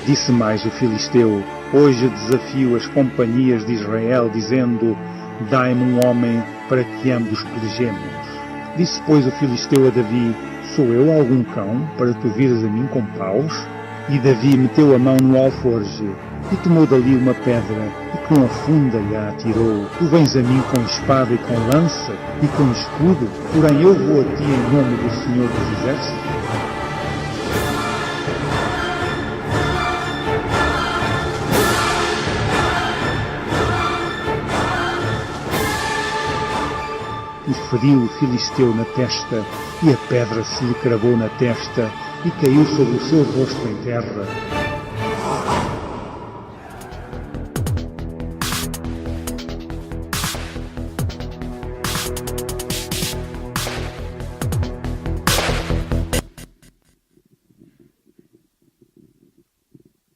Disse mais o filisteu: hoje desafio as companhias de Israel, dizendo: dai-me um homem para que ambos pelejemos. Disse, pois, o filisteu a Davi: sou eu algum cão, para tu vires a mim com paus? E Davi meteu a mão no alforje, e tomou dali uma pedra, e com a funda lhe a atirou. Tu vens a mim com espada e com lança, e com escudo, porém eu vou a ti em nome do Senhor dos Exércitos. E feriu o filisteu na testa, e a pedra se lhe cravou na testa, e caiu sobre o seu rosto em terra.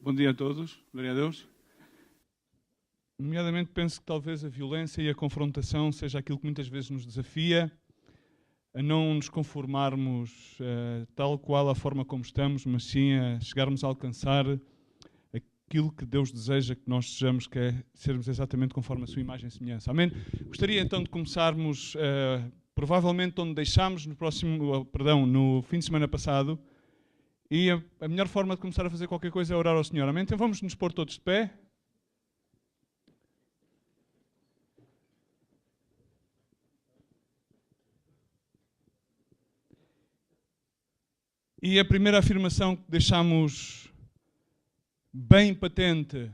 Bom dia a todos, glória a Deus. Nomeadamente penso que talvez a violência e a confrontação seja aquilo que muitas vezes nos desafia a não nos conformarmos tal qual a forma como estamos, mas sim a chegarmos a alcançar aquilo que Deus deseja que nós sejamos, que é sermos exatamente conforme a sua imagem e semelhança. Amém? Gostaria então de começarmos provavelmente onde deixámos no fim de semana passado, e a melhor forma de começar a fazer qualquer coisa é orar ao Senhor. Amém? Então vamos nos pôr todos de pé. E a primeira afirmação que deixámos bem patente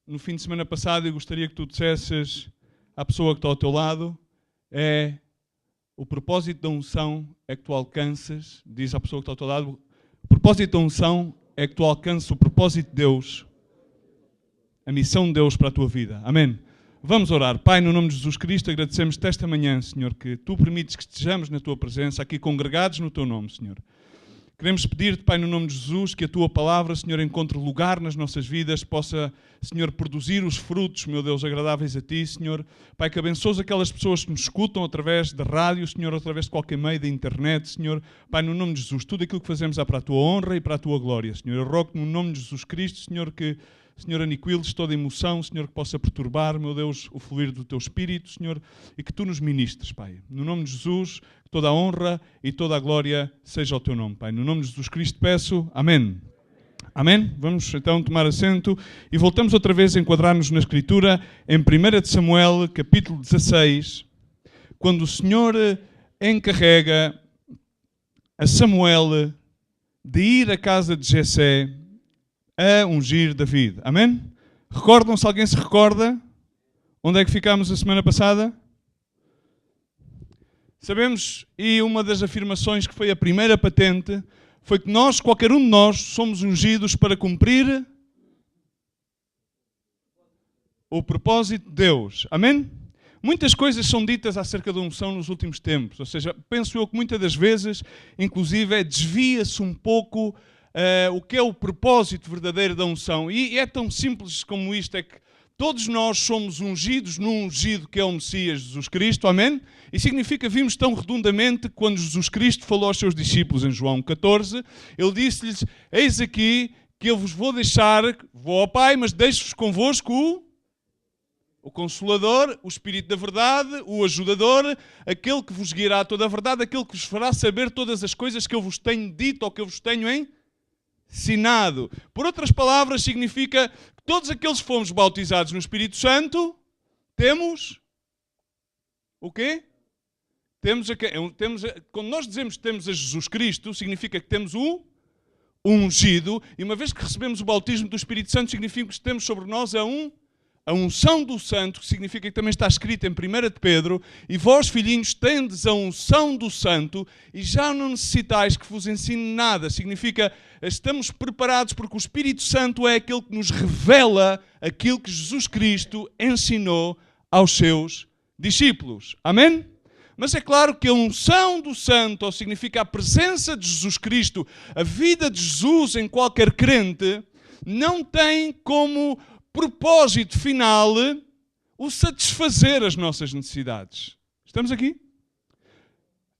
no fim de semana passado, e gostaria que tu dissesses à pessoa que está ao teu lado, é: o propósito da unção é que tu alcances, diz à pessoa que está ao teu lado, o propósito da unção é que tu alcances o propósito de Deus, a missão de Deus para a tua vida. Amém? Vamos orar. Pai, no nome de Jesus Cristo, agradecemos-te esta manhã, Senhor, que tu permites que estejamos na tua presença, aqui congregados no teu nome, Senhor. Queremos pedir-te, Pai, no nome de Jesus, que a tua palavra, Senhor, encontre lugar nas nossas vidas, possa, Senhor, produzir os frutos, meu Deus, agradáveis a ti, Senhor. Pai, que abençoes aquelas pessoas que nos escutam através da rádio, Senhor, através de qualquer meio da internet, Senhor. Pai, no nome de Jesus, tudo aquilo que fazemos é para a tua honra e para a tua glória, Senhor. Eu rogo no nome de Jesus Cristo, Senhor, que, Senhor, aniquiles toda emoção, Senhor, que possa perturbar, meu Deus, o fluir do teu Espírito, Senhor, e que tu nos ministres, Pai. No nome de Jesus, toda a honra e toda a glória seja ao teu nome, Pai. No nome de Jesus Cristo peço, amém. Amém? Vamos então tomar assento e voltamos outra vez a enquadrar-nos na Escritura em 1 de Samuel, capítulo 16, quando o Senhor encarrega a Samuel de ir à casa de Jessé a ungir David. Amém? Recordam-se? Alguém se recorda? Onde é que ficámos a semana passada? Sabemos, e uma das afirmações que foi a primeira patente, foi que nós, qualquer um de nós, somos ungidos para cumprir o propósito de Deus. Amém? Muitas coisas são ditas acerca da unção nos últimos tempos. Ou seja, penso eu que muitas das vezes, inclusive, desvia-se um pouco o que é o propósito verdadeiro da unção. E é tão simples como isto, é que todos nós somos ungidos num ungido que é o Messias, Jesus Cristo, amém? E significa, vimos tão redondamente, quando Jesus Cristo falou aos seus discípulos em João 14, ele disse-lhes: eis aqui que eu vos vou deixar, vou ao Pai, mas deixo-vos convosco o Consolador, o Espírito da Verdade, o Ajudador, aquele que vos guiará a toda a verdade, aquele que vos fará saber todas as coisas que eu vos tenho dito ou que eu vos tenho ensinado. Por outras palavras, significa que todos aqueles que fomos bautizados no Espírito Santo, temos o quê? Quando nós dizemos que temos a Jesus Cristo, significa que temos o ungido, e uma vez que recebemos o bautismo do Espírito Santo, significa que temos sobre nós a unção do Santo, que significa que também está escrito em 1 de Pedro: e vós, filhinhos, tendes a unção do Santo, e já não necessitais que vos ensine nada. Significa, estamos preparados porque o Espírito Santo é aquele que nos revela aquilo que Jesus Cristo ensinou aos seus discípulos. Amém? Mas é claro que a unção do Santo, ou significa a presença de Jesus Cristo, a vida de Jesus em qualquer crente, não tem como propósito final o satisfazer as nossas necessidades. Estamos aqui?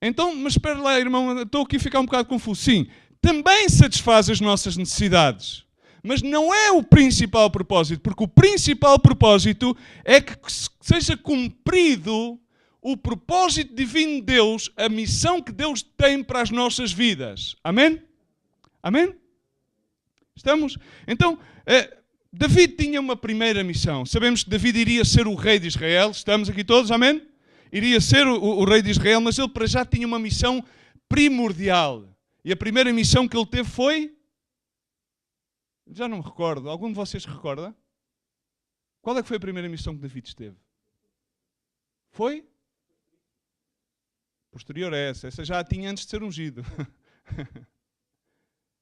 Então, mas espera lá, irmão, estou aqui a ficar um bocado confuso. Sim, também satisfaz as nossas necessidades, mas não é o principal propósito, porque o principal propósito é que seja cumprido o propósito divino de Deus, a missão que Deus tem para as nossas vidas. Amém? Amém? Estamos? Então, David tinha uma primeira missão. Sabemos que David iria ser o rei de Israel. Estamos aqui todos? Amém? Iria ser o rei de Israel, mas ele para já tinha uma missão primordial. E a primeira missão que ele teve foi... Já não me recordo. Algum de vocês se recorda? Qual é que foi a primeira missão que David esteve? Foi? Posterior a essa. Essa já a tinha antes de ser ungido.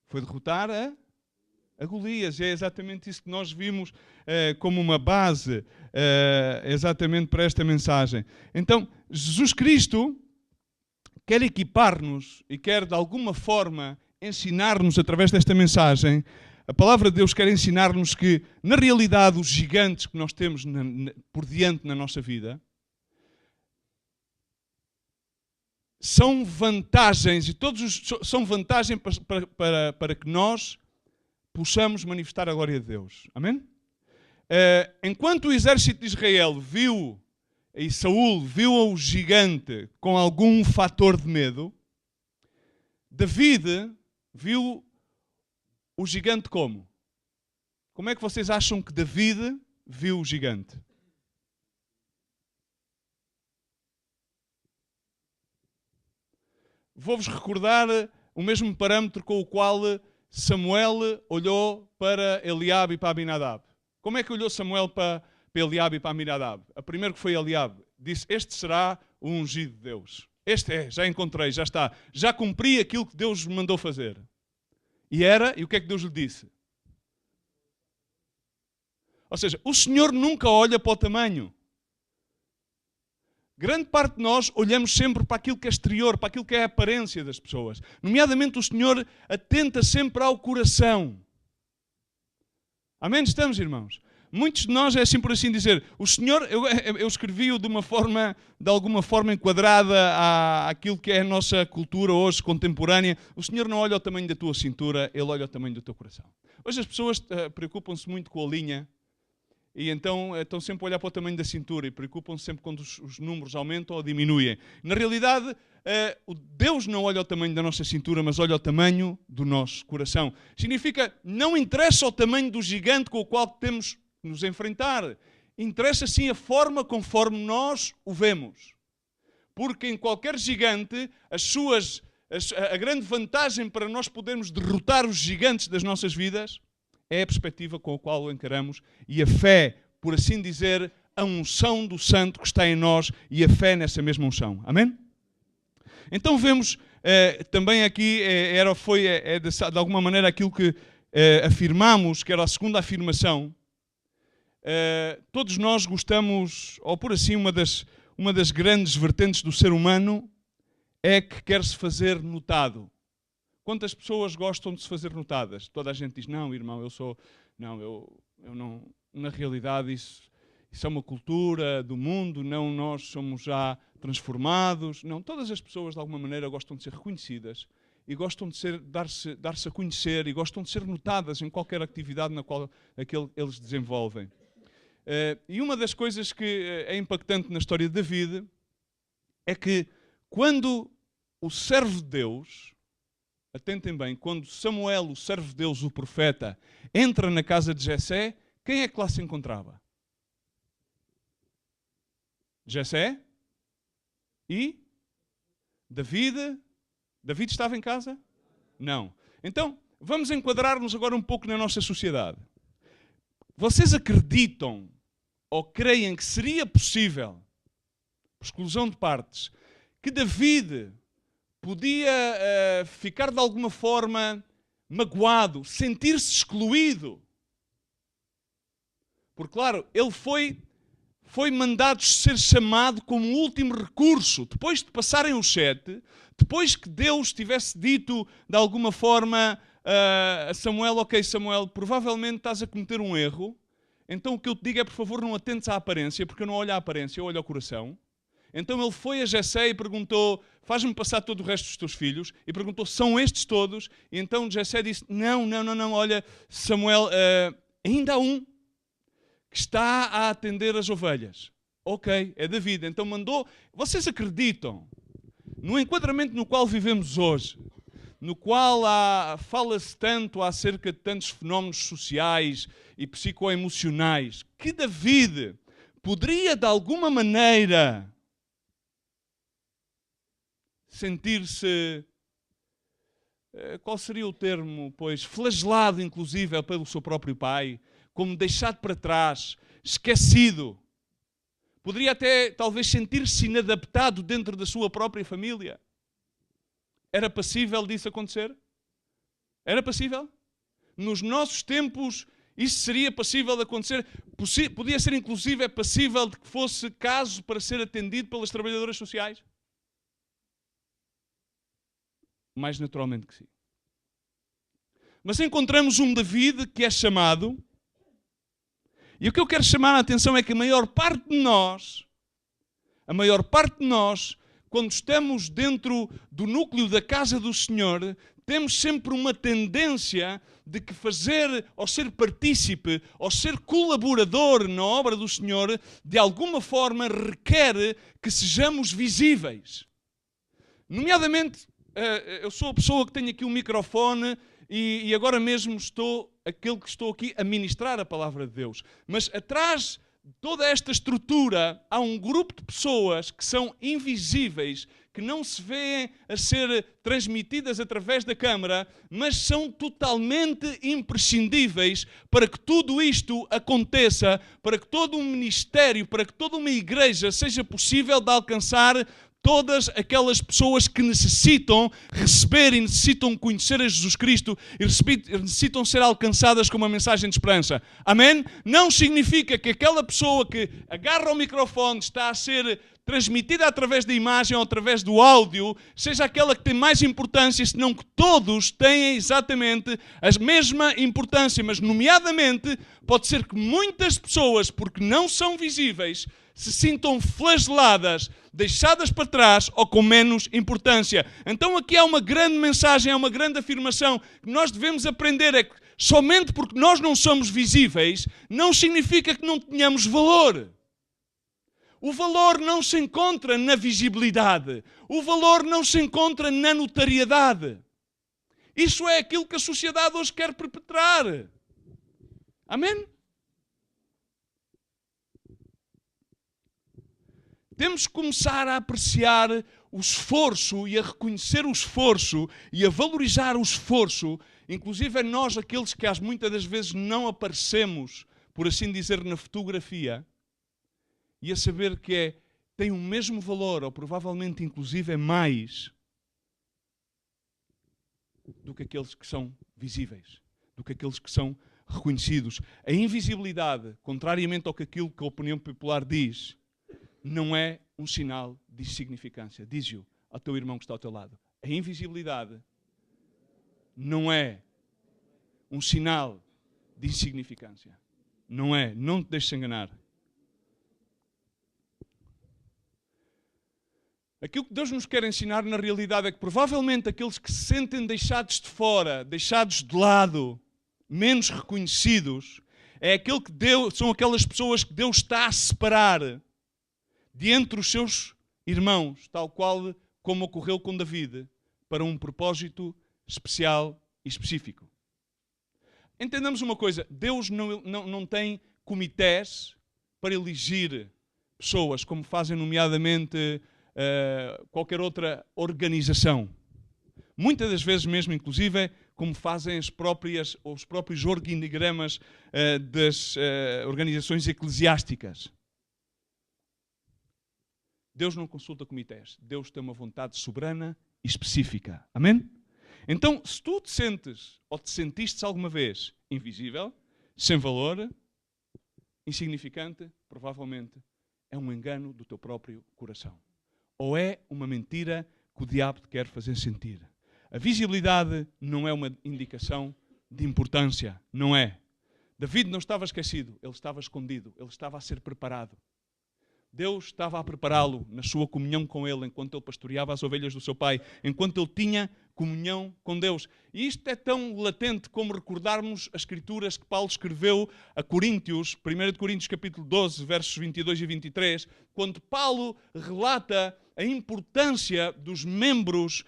Foi derrotar a Golias. É exatamente isso que nós vimos como uma base exatamente para esta mensagem. Então, Jesus Cristo quer equipar-nos e quer de alguma forma ensinar-nos através desta mensagem. A palavra de Deus quer ensinar-nos que, na realidade, os gigantes que nós temos por diante na nossa vida são vantagens, e são vantagens para que nós possamos manifestar a glória de Deus. Amém? Enquanto o exército de Israel viu, e Saul viu o gigante com algum fator de medo, David viu o gigante como? Como é que vocês acham que David viu o gigante? Vou-vos recordar o mesmo parâmetro com o qual Samuel olhou para Eliabe e para Abinadab. Como é que olhou Samuel para Eliabe e para Abinadab? A primeira que foi Eliabe disse: este será o ungido de Deus. Este é, já encontrei, já está. Já cumpri aquilo que Deus me mandou fazer. E o que é que Deus lhe disse? Ou seja, o Senhor nunca olha para o tamanho. Grande parte de nós olhamos sempre para aquilo que é exterior, para aquilo que é a aparência das pessoas. Nomeadamente o Senhor atenta sempre ao coração. Amém? Estamos, irmãos? Muitos de nós é assim por assim dizer. O Senhor, eu escrevi-o de alguma forma enquadrada àquilo que é a nossa cultura hoje contemporânea. O Senhor não olha ao tamanho da tua cintura, Ele olha ao tamanho do teu coração. Hoje as pessoas preocupam-se muito com a linha e então estão sempre a olhar para o tamanho da cintura e preocupam-se sempre quando os números aumentam ou diminuem. Na realidade, Deus não olha ao tamanho da nossa cintura, mas olha ao tamanho do nosso coração. Significa, não interessa o tamanho do gigante com o qual temos nos enfrentar. Interessa sim a forma conforme nós o vemos. Porque em qualquer gigante, a grande vantagem para nós podermos derrotar os gigantes das nossas vidas é a perspectiva com a qual o encaramos e a fé, por assim dizer, a unção do Santo que está em nós e a fé nessa mesma unção. Amém? Então vemos também aqui, de alguma maneira aquilo que afirmamos, que era a segunda afirmação. Todos nós gostamos, ou por assim, uma das grandes vertentes do ser humano é que quer se fazer notado. Quantas pessoas gostam de se fazer notadas? Toda a gente diz: não, irmão, eu não, na realidade isso é uma cultura do mundo, não, nós somos já transformados. Não, todas as pessoas de alguma maneira gostam de ser reconhecidas e gostam de dar-se a conhecer e gostam de ser notadas em qualquer atividade na qual eles desenvolvem. E uma das coisas que é impactante na história de David é que quando o servo de Deus, atentem bem, quando Samuel, o servo de Deus, o profeta, entra na casa de Jessé, quem é que lá se encontrava? Jessé e David. David estava em casa? Não. Então, vamos enquadrar-nos agora um pouco na nossa sociedade. Vocês acreditam ou creem que seria possível, por exclusão de partes, que David podia ficar de alguma forma magoado, sentir-se excluído? Porque, claro, ele foi mandado ser chamado como último recurso. Depois de passarem os 7, depois que Deus tivesse dito de alguma forma a Samuel: ok, Samuel, provavelmente estás a cometer um erro, então o que eu te digo é, por favor, não atentes à aparência, porque eu não olho à aparência, eu olho ao coração. Então ele foi a Jessé e perguntou, faz-me passar todo o resto dos teus filhos, e perguntou, são estes todos? E então Jessé disse, não, olha, Samuel, ainda há um que está a atender as ovelhas. Ok, é David. Então mandou, vocês acreditam, no enquadramento no qual vivemos hoje, no qual fala-se tanto acerca de tantos fenómenos sociais e psicoemocionais, que David poderia de alguma maneira sentir-se, qual seria o termo, pois, flagelado inclusive pelo seu próprio pai, como deixado para trás, esquecido. Poderia até talvez sentir-se inadaptado dentro da sua própria família. Era passível disso acontecer? Era passível? Nos nossos tempos isso seria passível de acontecer? Podia ser inclusive passível de que fosse caso para ser atendido pelas trabalhadoras sociais? Mais naturalmente que sim. Mas encontramos um David que é chamado, e o que eu quero chamar a atenção é que a maior parte de nós, quando estamos dentro do núcleo da casa do Senhor, temos sempre uma tendência de que fazer, ou ser partícipe, ou ser colaborador na obra do Senhor, de alguma forma requer que sejamos visíveis. Nomeadamente, eu sou a pessoa que tem aqui um microfone e agora mesmo estou aqui a ministrar a palavra de Deus. Mas atrás de toda esta estrutura há um grupo de pessoas que são invisíveis, que não se vêem a ser transmitidas através da câmara, mas são totalmente imprescindíveis para que tudo isto aconteça, para que todo um ministério, para que toda uma igreja seja possível de alcançar todas aquelas pessoas que necessitam receber e necessitam conhecer a Jesus Cristo e necessitam ser alcançadas com uma mensagem de esperança. Amém? Não significa que aquela pessoa que agarra o microfone está a ser transmitida através da imagem ou através do áudio seja aquela que tem mais importância, senão que todos têm exatamente a mesma importância. Mas, nomeadamente, pode ser que muitas pessoas, porque não são visíveis, se sintam flageladas, deixadas para trás ou com menos importância. Então aqui há uma grande mensagem, há uma grande afirmação que nós devemos aprender, é que somente porque nós não somos visíveis, não significa que não tenhamos valor. O valor não se encontra na visibilidade. O valor não se encontra na notariedade. Isso é aquilo que a sociedade hoje quer perpetrar. Amém? Temos que começar a apreciar o esforço e a reconhecer o esforço e a valorizar o esforço, inclusive é nós aqueles que muitas das vezes não aparecemos, por assim dizer, na fotografia, e a saber que tem o mesmo valor, ou provavelmente inclusive é mais, do que aqueles que são visíveis, do que aqueles que são reconhecidos. A invisibilidade, contrariamente ao que aquilo que a opinião popular diz, não é um sinal de insignificância. Diz-o ao teu irmão que está ao teu lado. A invisibilidade não é um sinal de insignificância. Não é. Não te deixes enganar. Aquilo que Deus nos quer ensinar na realidade é que provavelmente aqueles que se sentem deixados de fora, deixados de lado, menos reconhecidos, são aquelas pessoas que Deus está a separar de entre os seus irmãos, tal qual como ocorreu com David, para um propósito especial e específico. Entendamos uma coisa, Deus não tem comitês para elegir pessoas, como fazem nomeadamente qualquer outra organização. Muitas das vezes mesmo, inclusive, como fazem os próprios organigramas das organizações eclesiásticas. Deus não consulta comitês. Deus tem uma vontade soberana e específica. Amém? Então, se tu te sentes ou te sentiste alguma vez invisível, sem valor, insignificante, provavelmente é um engano do teu próprio coração. Ou é uma mentira que o diabo te quer fazer sentir. A visibilidade não é uma indicação de importância. Não é. David não estava esquecido. Ele estava escondido. Ele estava a ser preparado. Deus estava a prepará-lo na sua comunhão com ele, enquanto ele pastoreava as ovelhas do seu pai, enquanto ele tinha comunhão com Deus. E isto é tão latente como recordarmos as escrituras que Paulo escreveu a Coríntios, 1 Coríntios capítulo 12, versos 22 e 23, quando Paulo relata a importância dos membros,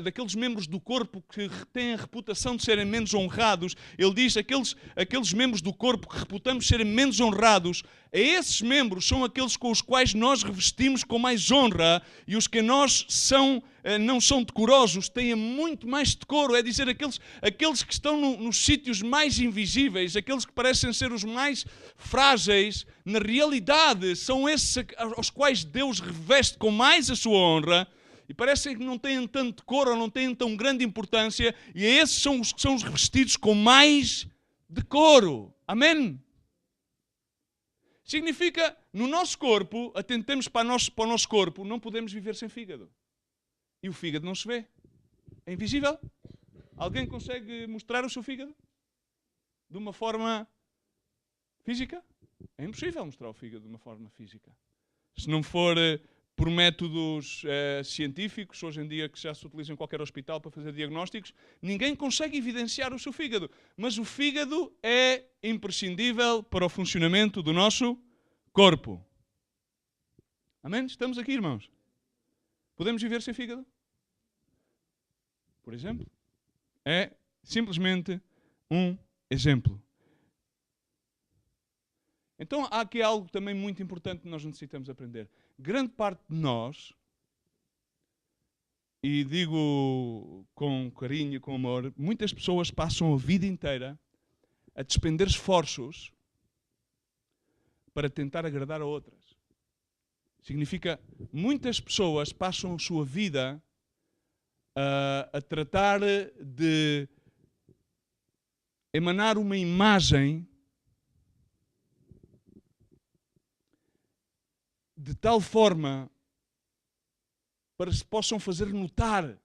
daqueles membros do corpo que têm a reputação de serem menos honrados. Ele diz, aqueles membros do corpo que reputamos serem menos honrados, esses membros são aqueles com os quais nós revestimos com mais honra, e os que nós não são decorosos têm muito mais decoro, é dizer, aqueles que estão nos sítios mais invisíveis, aqueles que parecem ser os mais frágeis, na realidade são esses aos quais Deus reveste com mais a sua honra, e parecem que não têm tanto decoro, ou não têm tão grande importância, e esses são os revestidos com mais decoro. Amém? Significa, no nosso corpo, atentemos para o nosso corpo, não podemos viver sem fígado. E o fígado não se vê. É invisível. Alguém consegue mostrar o seu fígado? De uma forma física? É impossível mostrar o fígado de uma forma física. Se não for por métodos científicos, hoje em dia que já se utilizam em qualquer hospital para fazer diagnósticos, ninguém consegue evidenciar o seu fígado. Mas o fígado é imprescindível para o funcionamento do nosso corpo. Amém? Estamos aqui, irmãos. Podemos viver sem fígado? Por exemplo? É simplesmente um exemplo. Então há aqui algo também muito importante que nós necessitamos aprender. Grande parte de nós, e digo com carinho e com amor, muitas pessoas passam a vida inteira a despender esforços para tentar agradar a outras. Significa, muitas pessoas passam a sua vida a tratar de emanar uma imagem de tal forma para que se possam fazer notar.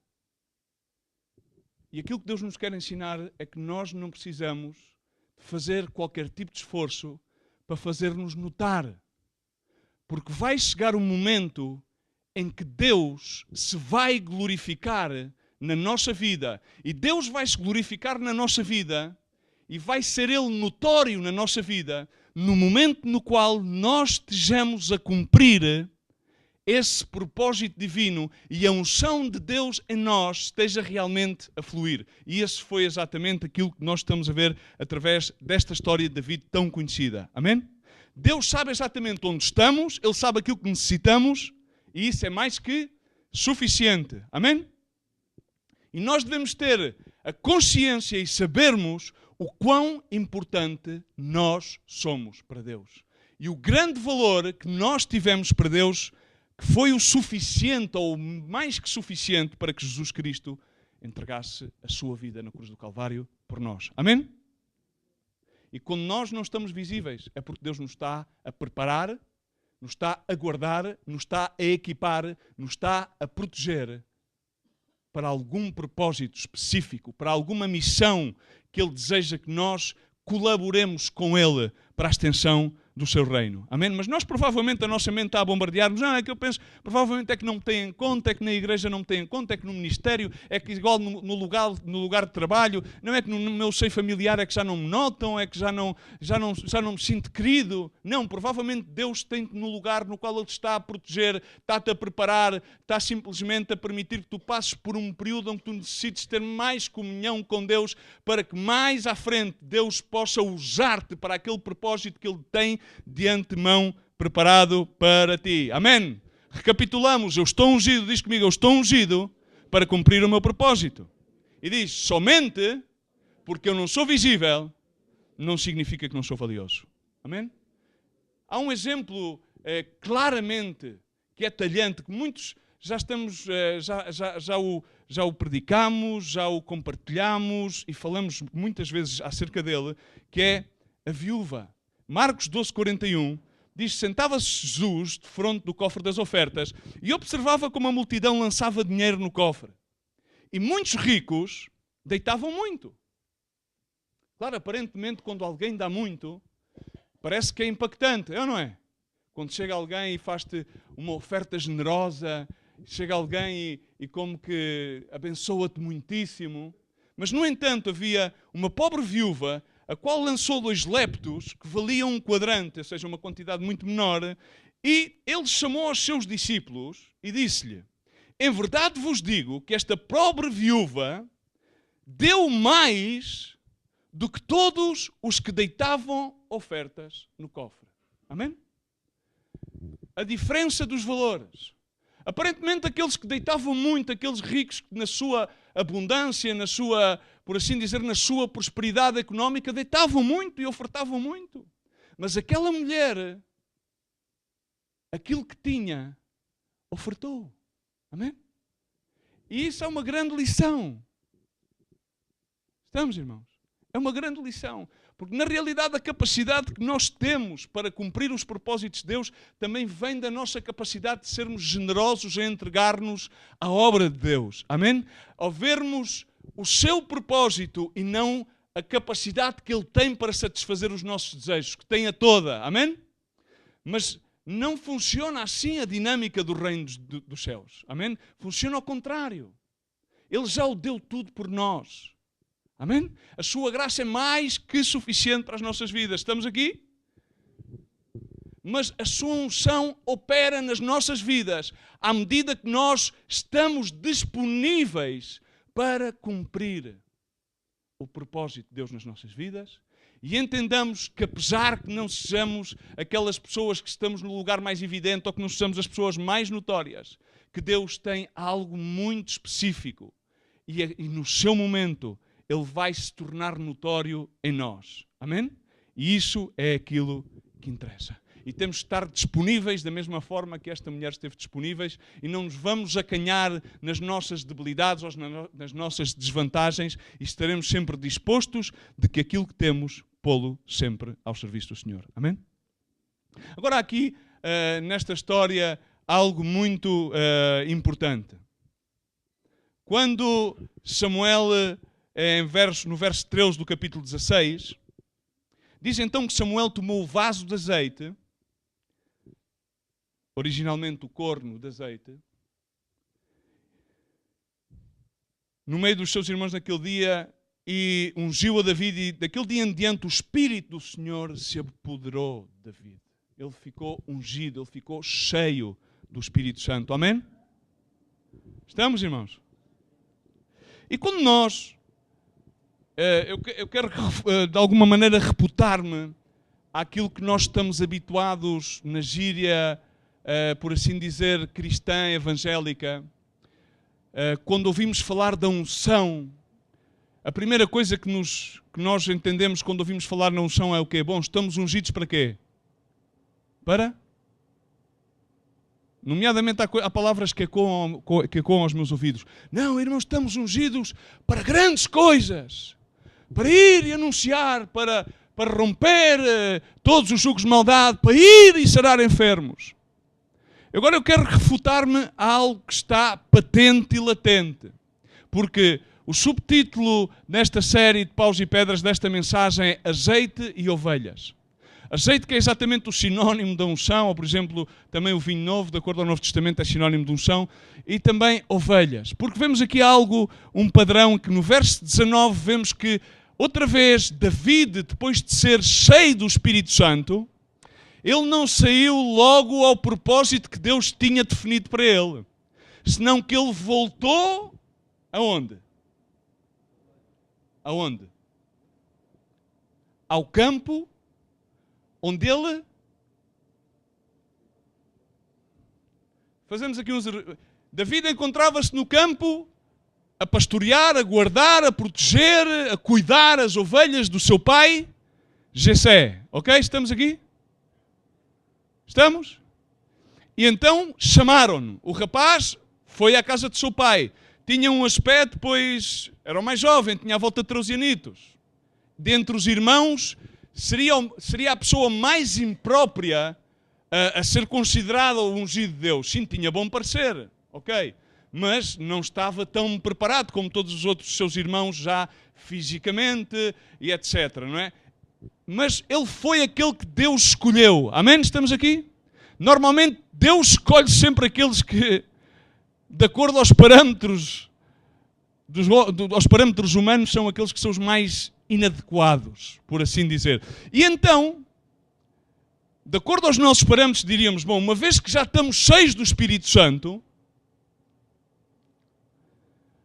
E aquilo que Deus nos quer ensinar é que nós não precisamos fazer qualquer tipo de esforço para fazer-nos notar. Porque vai chegar um momento em que Deus se vai glorificar na nossa vida. E Deus vai se glorificar na nossa vida e vai ser Ele notório na nossa vida no momento no qual nós estejamos a cumprir esse propósito divino e a unção de Deus em nós esteja realmente a fluir. E esse foi exatamente aquilo que nós estamos a ver através desta história de David tão conhecida. Amém? Deus sabe exatamente onde estamos, Ele sabe aquilo que necessitamos e isso é mais que suficiente. Amém? E nós devemos ter a consciência e sabermos o quão importante nós somos para Deus. E o grande valor que nós tivemos para Deus, que foi o suficiente, ou mais que suficiente, para que Jesus Cristo entregasse a sua vida na cruz do Calvário por nós. Amém? E quando nós não estamos visíveis, é porque Deus nos está a preparar, nos está a guardar, nos está a equipar, nos está a proteger para algum propósito específico, para alguma missão que Ele deseja que nós colaboremos com Ele para a extensão do seu reino. Amém? Mas nós provavelmente, a nossa mente está a bombardear-nos. Não, é que eu penso, provavelmente é que não me têm em conta, é que na igreja não me têm em conta, é que no ministério, é que igual no lugar de trabalho, não é que no meu seio familiar é que já não me notam, é que já não me sinto querido. Não, provavelmente Deus tem-te no lugar no qual Ele te está a proteger, está-te a preparar, está simplesmente a permitir que tu passes por um período onde tu necessites ter mais comunhão com Deus para que mais à frente Deus possa usar-te para aquele propósito que Ele tem de antemão preparado para ti. Amém? Recapitulamos. Eu estou ungido, diz comigo, eu estou ungido para cumprir o meu propósito. E diz, somente porque eu não sou visível, não significa que não sou valioso. Amém? Há um exemplo claramente que é talhante, que muitos já estamos, já o predicamos, já o compartilhamos e falamos muitas vezes acerca dele, que é a viúva. Marcos 12:41 diz: sentava-se Jesus de fronte do cofre das ofertas e observava como a multidão lançava dinheiro no cofre. E muitos ricos deitavam muito. Claro, aparentemente, quando alguém dá muito, parece que é impactante, é ou não é? Quando chega alguém e faz-te uma oferta generosa, chega alguém e como que abençoa-te muitíssimo. Mas, no entanto, havia uma pobre viúva, a qual lançou 2 leptos, que valiam 1 quadrante, ou seja, uma quantidade muito menor, e ele chamou aos seus discípulos e disse-lhe: em verdade vos digo que esta pobre viúva deu mais do que todos os que deitavam ofertas no cofre. Amém? A diferença dos valores. Aparentemente, aqueles que deitavam muito, aqueles ricos que na sua abundância, na sua, por assim dizer, na sua prosperidade económica, deitavam muito e ofertavam muito. Mas aquela mulher, aquilo que tinha, ofertou. Amém? E isso é uma grande lição. Estamos, irmãos? É uma grande lição. Porque, na realidade, a capacidade que nós temos para cumprir os propósitos de Deus também vem da nossa capacidade de sermos generosos em entregar-nos à obra de Deus. Amém? Ao vermos o seu propósito e não a capacidade que Ele tem para satisfazer os nossos desejos, que tem a toda. Amém? Mas não funciona assim a dinâmica do reino dos céus. Amém? Funciona ao contrário. Ele já o deu tudo por nós. Amém? A sua graça é mais que suficiente para as nossas vidas. Estamos aqui? Mas a sua unção opera nas nossas vidas à medida que nós estamos disponíveis para cumprir o propósito de Deus nas nossas vidas e entendamos que, apesar que não sejamos aquelas pessoas que estamos no lugar mais evidente ou que não sejamos as pessoas mais notórias, que Deus tem algo muito específico e no seu momento Ele vai se tornar notório em nós. Amém? E isso é aquilo que interessa. E temos de estar disponíveis da mesma forma que esta mulher esteve disponíveis e não nos vamos acanhar nas nossas debilidades ou nas nossas desvantagens e estaremos sempre dispostos de que aquilo que temos, pô-lo sempre ao serviço do Senhor. Amém? Agora aqui, nesta história, algo muito importante. Quando Samuel... no verso 13 do capítulo 16, diz então que Samuel tomou o vaso de azeite, originalmente o corno de azeite, no meio dos seus irmãos naquele dia, e ungiu a Davi, e daquele dia em diante o Espírito do Senhor se apoderou de Davi. Ele ficou ungido, ele ficou cheio do Espírito Santo. Amém? Estamos, irmãos? E quando nós... Eu quero, de alguma maneira, reputar-me àquilo que nós estamos habituados na gíria, por assim dizer, cristã, evangélica. Quando ouvimos falar da unção, a primeira coisa que nós entendemos quando ouvimos falar na unção é o quê? Bom, estamos ungidos para quê? Para? Nomeadamente há palavras que ecoam aos meus ouvidos. Não, irmãos, estamos ungidos para grandes coisas. Para ir e anunciar, para romper todos os jugos de maldade, para ir e sarar enfermos. Agora eu quero refutar-me a algo que está patente e latente. Porque o subtítulo desta série de Paus e Pedras, desta mensagem, é Azeite e Ovelhas. Azeite que é exatamente o sinónimo da unção, ou por exemplo, também o vinho novo, de acordo ao Novo Testamento, é sinónimo de unção, e também ovelhas. Porque vemos aqui algo, um padrão, que no verso 19 vemos que, outra vez, David, depois de ser cheio do Espírito Santo, ele não saiu logo ao propósito que Deus tinha definido para ele, senão que ele voltou aonde? Aonde? Ao campo onde ele... Fazemos aqui uns... David encontrava-se no campo a pastorear, a guardar, a proteger, a cuidar as ovelhas do seu pai, Jessé. Ok? Estamos aqui? Estamos? E então chamaram-no. O rapaz foi à casa de seu pai. Tinha um aspecto, pois era o mais jovem, tinha à volta de 13 anitos. Dentre os irmãos... Seria a pessoa mais imprópria a ser considerada o ungido de Deus. Sim, tinha bom parecer, ok? Mas não estava tão preparado como todos os outros seus irmãos já fisicamente e etc, não é? Mas ele foi aquele que Deus escolheu. Amém? Estamos aqui? Normalmente Deus escolhe sempre aqueles que, de acordo aos parâmetros, aos parâmetros humanos, são aqueles que são os mais inadequados, por assim dizer. E então, de acordo aos nossos parâmetros, diríamos, bom, uma vez que já estamos cheios do Espírito Santo,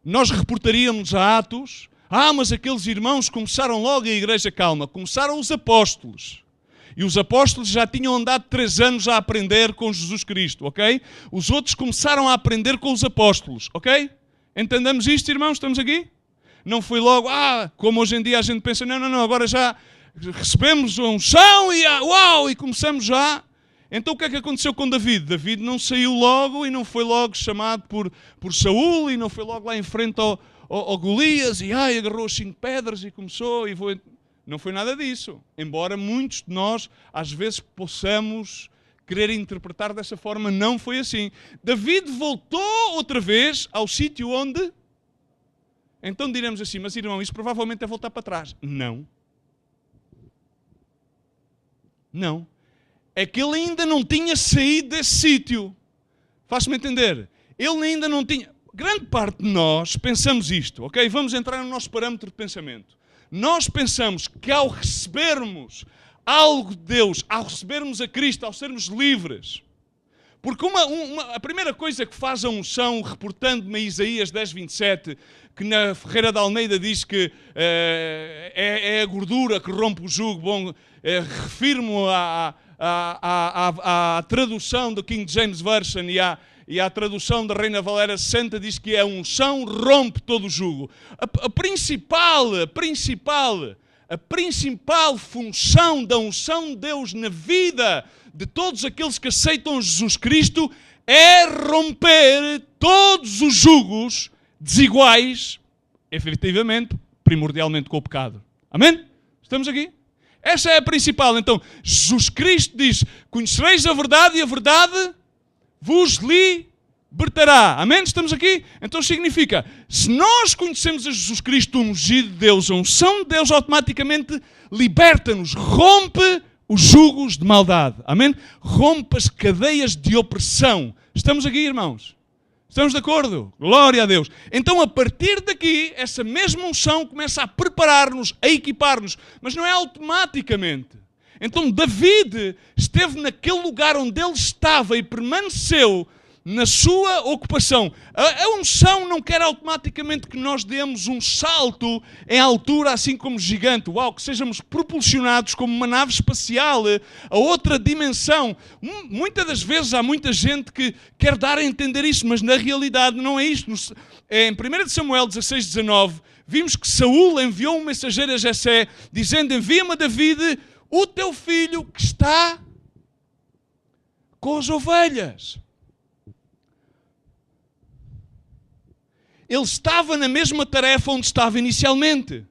nós reportaríamos a Atos, mas aqueles irmãos começaram logo a igreja, calma, começaram os apóstolos. E os apóstolos já tinham andado 3 anos a aprender com Jesus Cristo, ok? Os outros começaram a aprender com os apóstolos, ok? Entendemos isto, irmãos? Estamos aqui? Não foi logo, como hoje em dia a gente pensa, não, agora já recebemos a unção e começamos já. Então o que é que aconteceu com David? David não saiu logo e não foi logo chamado por Saúl e não foi logo lá em frente ao Golias e agarrou as 5 pedras e começou e foi... Não foi nada disso. Embora muitos de nós às vezes possamos querer interpretar dessa forma, não foi assim. David voltou outra vez ao sítio onde... Então diremos assim, mas irmão, isso provavelmente é voltar para trás. Não. Não. É que ele ainda não tinha saído desse sítio. Faz-me entender? Ele ainda não tinha... Grande parte de nós pensamos isto, ok? Vamos entrar no nosso parâmetro de pensamento. Nós pensamos que ao recebermos algo de Deus, ao recebermos a Cristo, ao sermos livres, porque a primeira coisa que faz a unção, reportando-me a Isaías 10:27, que na Ferreira de Almeida diz que é a gordura que rompe o jugo, bom, refiro-me à tradução do King James Version e a tradução da Reina Valera 60 diz que a unção rompe todo o jugo. A principal função da unção de Deus na vida de todos aqueles que aceitam Jesus Cristo é romper todos os jugos desiguais, efetivamente, primordialmente com o pecado. Amém? Estamos aqui? Essa é a principal. Então, Jesus Cristo diz, conhecereis a verdade e a verdade vos libertará. Amém? Estamos aqui? Então significa, se nós conhecemos a Jesus Cristo, o ungido de Deus, a unção de Deus automaticamente liberta-nos, rompe os jugos de maldade. Amém? Rompe as cadeias de opressão. Estamos aqui, irmãos? Estamos de acordo? Glória a Deus. Então, a partir daqui, essa mesma unção começa a preparar-nos, a equipar-nos, mas não é automaticamente. Então David esteve naquele lugar onde ele estava e permaneceu na sua ocupação. A unção não quer automaticamente que nós demos um salto em altura assim como gigante. Que sejamos propulsionados como uma nave espacial a outra dimensão. Muitas das vezes há muita gente que quer dar a entender isso, mas na realidade não é isto. Em 1 Samuel 16:19 vimos que Saúl enviou um mensageiro a Jessé dizendo, envia-me a David, o teu filho que está com as ovelhas. Ele estava na mesma tarefa onde estava inicialmente.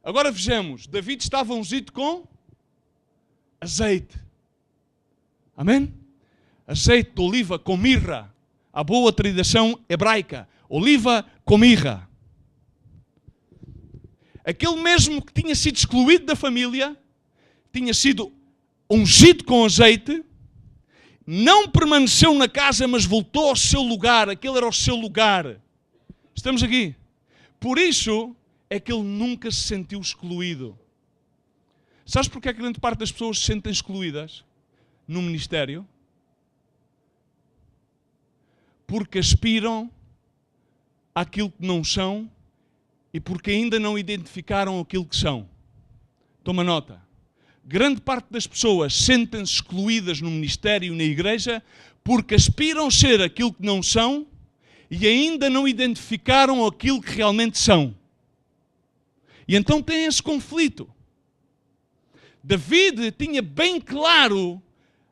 Agora vejamos, David estava ungido com azeite. Amém? Azeite de oliva com mirra. A boa tradição hebraica. Oliva com mirra. Aquele mesmo que tinha sido excluído da família, tinha sido ungido com azeite, não permaneceu na casa, mas voltou ao seu lugar. Aquele era o seu lugar. Estamos aqui. Por isso é que ele nunca se sentiu excluído. Sabes porque é que grande parte das pessoas se sentem excluídas no ministério? Porque aspiram àquilo que não são e porque ainda não identificaram aquilo que são. Toma nota. Grande parte das pessoas sentem-se excluídas no ministério e na igreja porque aspiram a ser aquilo que não são e ainda não identificaram aquilo que realmente são. E então tem esse conflito. David tinha bem claro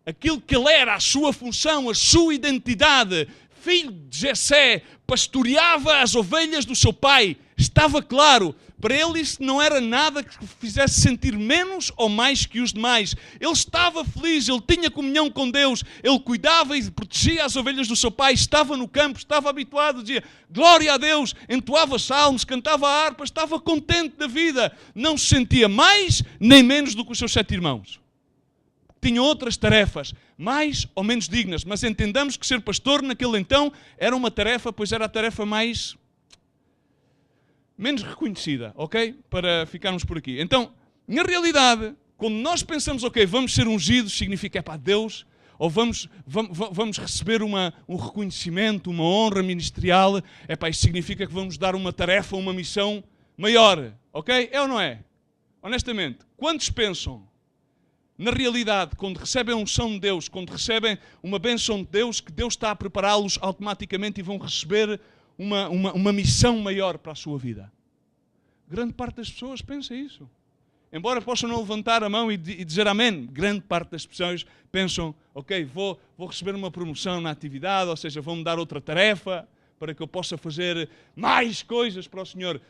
aquilo que ele era, a sua função, a sua identidade. Filho de Jessé, pastoreava as ovelhas do seu pai. Estava claro. Para ele isso não era nada que o fizesse sentir menos ou mais que os demais. Ele estava feliz, ele tinha comunhão com Deus, ele cuidava e protegia as ovelhas do seu pai, estava no campo, estava habituado, dizia glória a Deus, entoava salmos, cantava harpa, estava contente da vida. Não se sentia mais nem menos do que os seus 7 irmãos. tinha outras tarefas, mais ou menos dignas, mas entendamos que ser pastor naquele então era uma tarefa, pois era a tarefa menos reconhecida, ok? Para ficarmos por aqui. Então, na realidade, quando nós pensamos, ok, vamos ser ungidos, significa, Deus, ou vamos receber um reconhecimento, uma honra ministerial, isto significa que vamos dar uma tarefa, uma missão maior, ok? É ou não é? Honestamente, quantos pensam, na realidade, quando recebem a unção de Deus, quando recebem uma bênção de Deus, que Deus está a prepará-los automaticamente e vão receber uma missão maior para a sua vida? Grande parte das pessoas pensa isso. Embora possam não levantar a mão e dizer amém, grande parte das pessoas pensam, ok, vou receber uma promoção na atividade, ou seja, vão-me dar outra tarefa para que eu possa fazer mais coisas para o Senhor.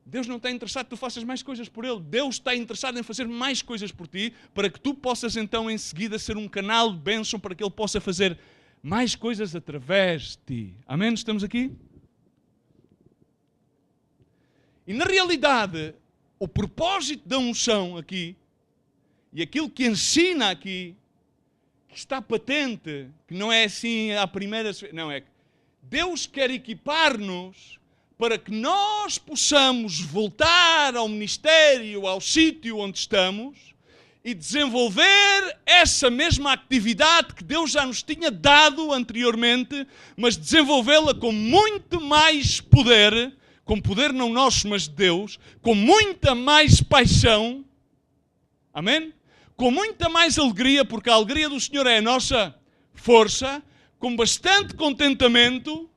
Deus não está interessado que tu faças mais coisas por Ele. Deus está interessado em fazer mais coisas por ti, para que tu possas então em seguida ser um canal de bênção para que Ele possa fazer mais coisas através de ti. Amém? Estamos aqui? E na realidade, o propósito da unção aqui, e aquilo que ensina aqui, que está patente, que não é assim à primeira... Não, é que Deus quer equipar-nos para que nós possamos voltar ao ministério, ao sítio onde estamos, e desenvolver essa mesma atividade que Deus já nos tinha dado anteriormente, mas desenvolvê-la com muito mais poder, com poder não nosso, mas de Deus, com muita mais paixão, amém? Com muita mais alegria, porque a alegria do Senhor é a nossa força, com bastante contentamento,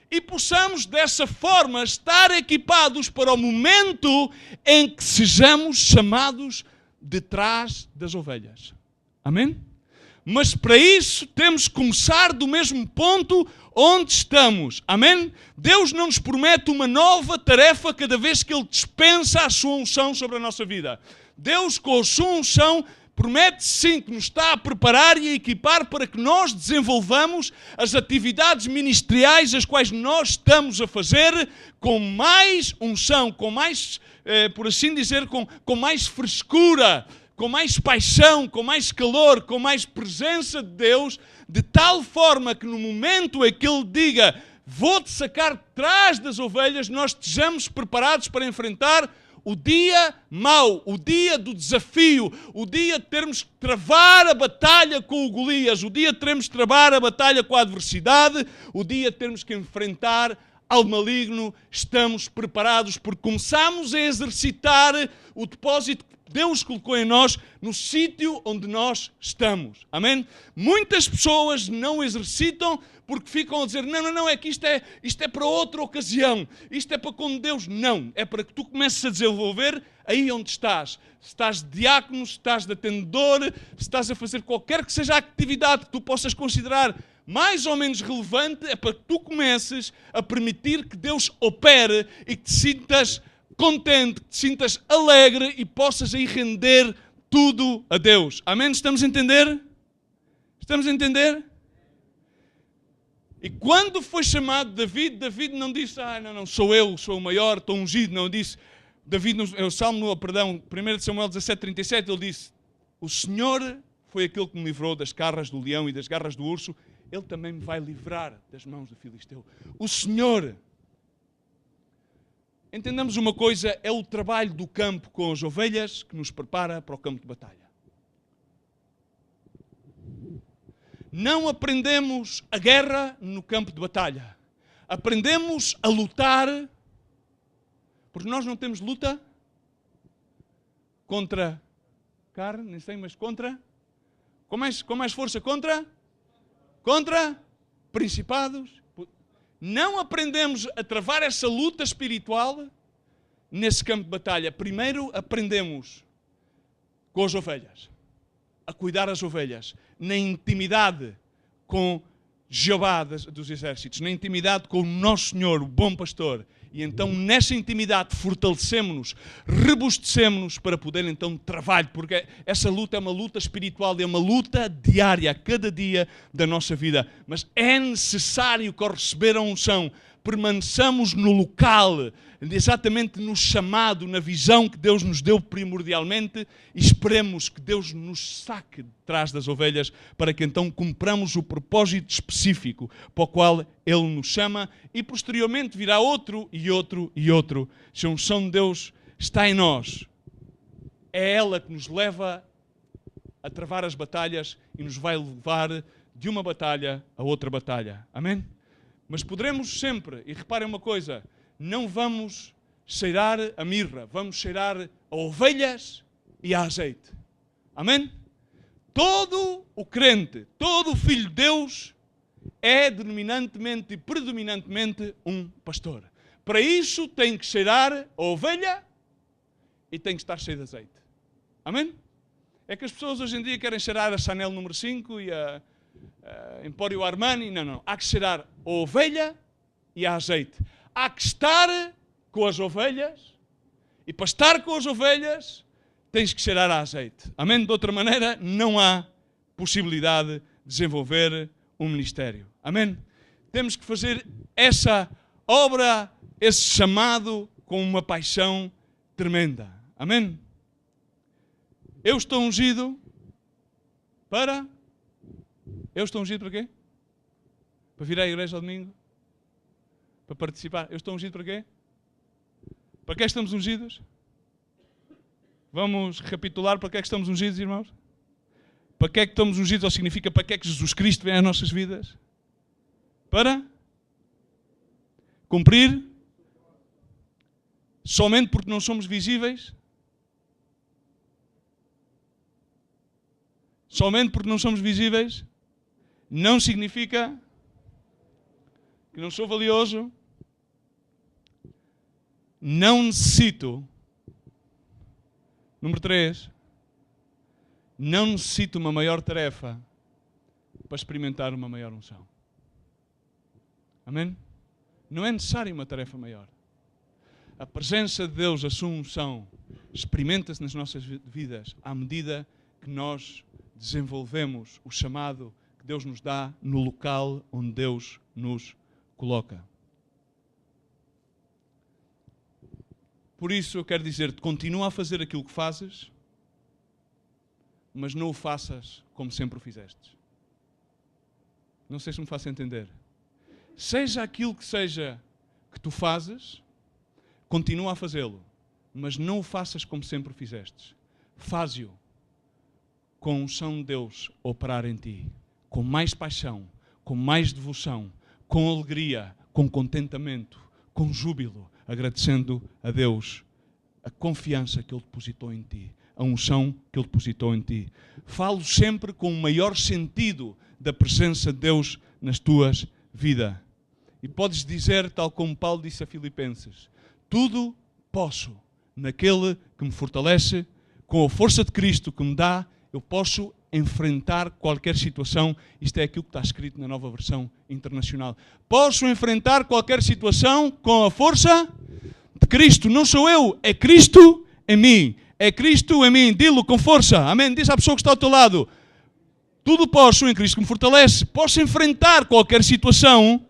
e possamos dessa forma estar equipados para o momento em que sejamos chamados de trás das ovelhas. Amém? Mas para isso temos que começar do mesmo ponto onde estamos. Amém? Deus não nos promete uma nova tarefa cada vez que Ele dispensa a sua unção sobre a nossa vida. Deus, com a sua unção, promete sim que nos está a preparar e a equipar para que nós desenvolvamos as atividades ministeriais as quais nós estamos a fazer com mais unção, com mais, por assim dizer, com mais frescura, com mais paixão, com mais calor, com mais presença de Deus, de tal forma que no momento em que Ele diga vou-te sacar de trás das ovelhas, nós estejamos preparados para enfrentar o dia mau, o dia do desafio, o dia de termos que travar a batalha com o Golias, o dia de termos que travar a batalha com a adversidade, o dia de termos que enfrentar ao maligno, estamos preparados porque começamos a exercitar o depósito que Deus colocou em nós no sítio onde nós estamos. Amém? Muitas pessoas não exercitam porque ficam a dizer, não, é que isto é para outra ocasião, isto é para quando Deus... Não, é para que tu comeces a desenvolver aí onde estás. Se estás de diácono, se estás de atendedor, se estás a fazer qualquer que seja a atividade que tu possas considerar mais ou menos relevante, é para que tu comeces a permitir que Deus opere e que te sintas contente, que te sintas alegre e possas aí render tudo a Deus. Amém? Estamos a entender? Estamos a entender? E quando foi chamado David não disse, não, sou eu, sou o maior, estou ungido. Não, disse, David, no Salmo, 1 Samuel 17:37, ele disse, o Senhor foi aquele que me livrou das garras do leão e das garras do urso, Ele também me vai livrar das mãos do Filisteu. O Senhor, entendamos uma coisa, é o trabalho do campo com as ovelhas que nos prepara para o campo de batalha. Não aprendemos a guerra no campo de batalha. Aprendemos a lutar, porque nós não temos luta contra carne, nem sei, mas contra, com mais força, contra principados. Não aprendemos a travar essa luta espiritual nesse campo de batalha. Primeiro aprendemos com as ovelhas, a cuidar das ovelhas, na intimidade com Jeová dos exércitos, na intimidade com o nosso Senhor, o bom pastor. E então nessa intimidade fortalecemos-nos, robustecemos-nos para poder então trabalhar, porque essa luta é uma luta espiritual, é uma luta diária, a cada dia da nossa vida. Mas é necessário que ao receber a unção permaneçamos no local, exatamente no chamado, na visão que Deus nos deu primordialmente, e esperemos que Deus nos saque de trás das ovelhas para que então cumpramos o propósito específico para o qual Ele nos chama, e posteriormente virá outro e outro e outro. Se a unção de Deus está em nós, é ela que nos leva a travar as batalhas e nos vai levar de uma batalha a outra batalha. Amém? Mas poderemos sempre, e reparem uma coisa, não vamos cheirar a mirra, vamos cheirar a ovelhas e a azeite. Amém? Todo o crente, todo o filho de Deus é denominantemente e predominantemente um pastor. Para isso tem que cheirar a ovelha e tem que estar cheio de azeite. Amém? É que as pessoas hoje em dia querem cheirar a Chanel número 5 e a Empório Armani. Não. Há que cheirar a ovelha e a azeite. Há que estar com as ovelhas, e para estar com as ovelhas tens que cheirar a azeite. Amém? De outra maneira não há possibilidade de desenvolver um ministério. Amém? Temos que fazer essa obra, esse chamado, com uma paixão tremenda. Amém? Eu estou ungido para... Eu estou ungido para quê? Para vir à igreja ao domingo? Para participar? Eu estou ungido para quê? Para que é que estamos ungidos? Vamos recapitular para que é que estamos ungidos, irmãos? Para que é que estamos ungidos, ou significa para que é que Jesus Cristo vem às nossas vidas? Para cumprir somente porque não somos visíveis? Somente porque não somos visíveis? Não significa que não sou valioso, não necessito. Número 3, não necessito uma maior tarefa para experimentar uma maior unção. Amém? Não é necessário uma tarefa maior. A presença de Deus, a sua unção, experimenta-se nas nossas vidas à medida que nós desenvolvemos o chamado que Deus nos dá no local onde Deus nos coloca. Por isso eu quero dizer-te, continua a fazer aquilo que fazes, mas não o faças como sempre o fizeste. Não sei se me faço entender. Seja aquilo que seja que tu fazes, continua a fazê-lo, mas não o faças como sempre o fizeste. Faze-o com a unção de Deus operar em ti, com mais paixão, com mais devoção, com alegria, com contentamento, com júbilo, agradecendo a Deus a confiança que Ele depositou em ti, a unção que Ele depositou em ti. Falo sempre com o maior sentido da presença de Deus nas tuas vidas. E podes dizer, tal como Paulo disse a Filipenses, tudo posso naquele que me fortalece, com a força de Cristo que me dá, eu posso enfrentar qualquer situação. Isto é aquilo que está escrito na Nova Versão Internacional. Posso enfrentar qualquer situação com a força de Cristo. Não sou eu, é Cristo em mim. É Cristo em mim. Dilo com força. Amém. Diz à pessoa que está ao teu lado. Tudo posso em Cristo que me fortalece. Posso enfrentar qualquer situação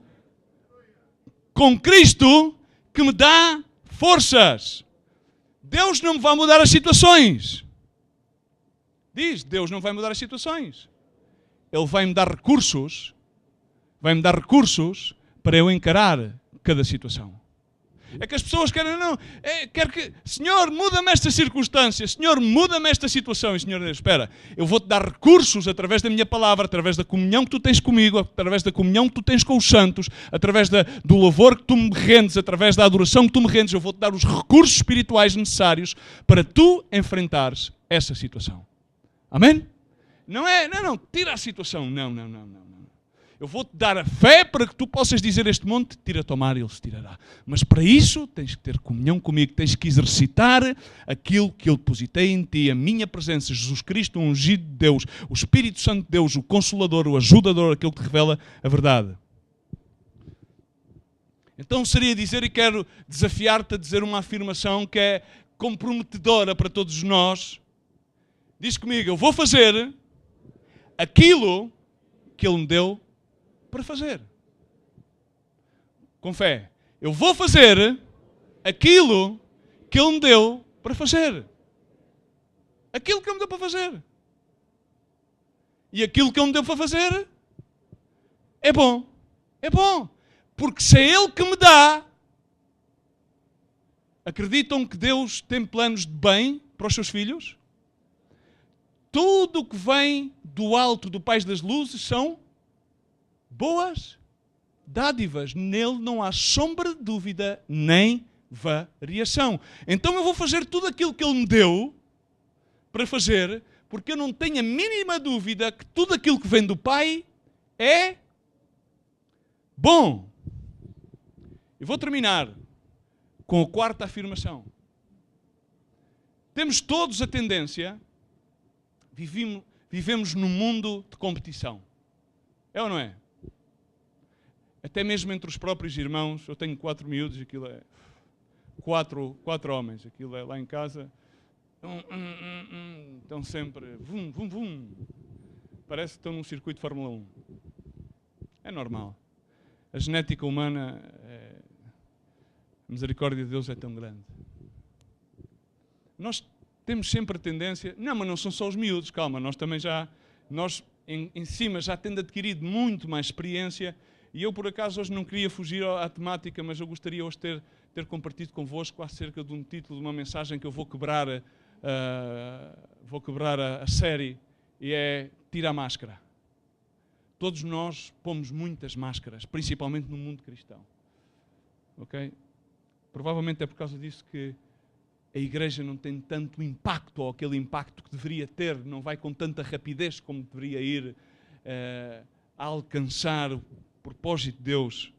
com Cristo que me dá forças. Deus não me vai mudar as situações. Diz, Deus não vai mudar as situações. Ele vai-me dar recursos, para eu encarar cada situação. É que as pessoas querem, quero que, Senhor, muda-me esta circunstância, Senhor, muda-me esta situação. E Senhor, espera, eu vou-te dar recursos através da minha palavra, através da comunhão que tu tens comigo, através da comunhão que tu tens com os santos, através do louvor que tu me rendes, através da adoração que tu me rendes, eu vou-te dar os recursos espirituais necessários para tu enfrentares essa situação. Amém? Não, tira a situação. Não. Eu vou-te dar a fé para que tu possas dizer a este monte, tira-te ao mar e ele se tirará. Mas para isso tens que ter comunhão comigo, tens que exercitar aquilo que eu depositei em ti, a minha presença, Jesus Cristo, o ungido de Deus, o Espírito Santo de Deus, o Consolador, o Ajudador, aquele que te revela a verdade. Então seria dizer, e quero desafiar-te a dizer uma afirmação que é comprometedora para todos nós. Diz comigo, eu vou fazer aquilo que Ele me deu para fazer. Com fé. Eu vou fazer aquilo que Ele me deu para fazer. Aquilo que Ele me deu para fazer. E aquilo que Ele me deu para fazer é bom. É bom. Porque se é Ele que me dá, acreditam que Deus tem planos de bem para os seus filhos? Tudo o que vem do alto do Pai das Luzes são boas dádivas. Nele não há sombra de dúvida nem variação. Então eu vou fazer tudo aquilo que Ele me deu para fazer, porque eu não tenho a mínima dúvida que tudo aquilo que vem do Pai é bom. E vou terminar com a quarta afirmação. Temos todos a tendência, vivemos num mundo de competição. É ou não é? Até mesmo entre os próprios irmãos, eu tenho 4 miúdos, aquilo é quatro homens, aquilo é lá em casa, estão sempre, vum, vum, vum. Parece que estão num circuito de Fórmula 1. É normal. A genética humana, a misericórdia de Deus é tão grande. Nós temos sempre a tendência, não, mas não são só os miúdos, calma, nós também já, nós em cima já tendo adquirido muito mais experiência. E eu, por acaso, hoje não queria fugir à temática, mas eu gostaria hoje de ter compartido convosco acerca de um título de uma mensagem que eu vou quebrar a série, e é Tira a Máscara. Todos nós pomos muitas máscaras, principalmente no mundo cristão. Ok? Provavelmente é por causa disso que a igreja não tem tanto impacto, ou aquele impacto que deveria ter, não vai com tanta rapidez como deveria ir a alcançar o propósito de Deus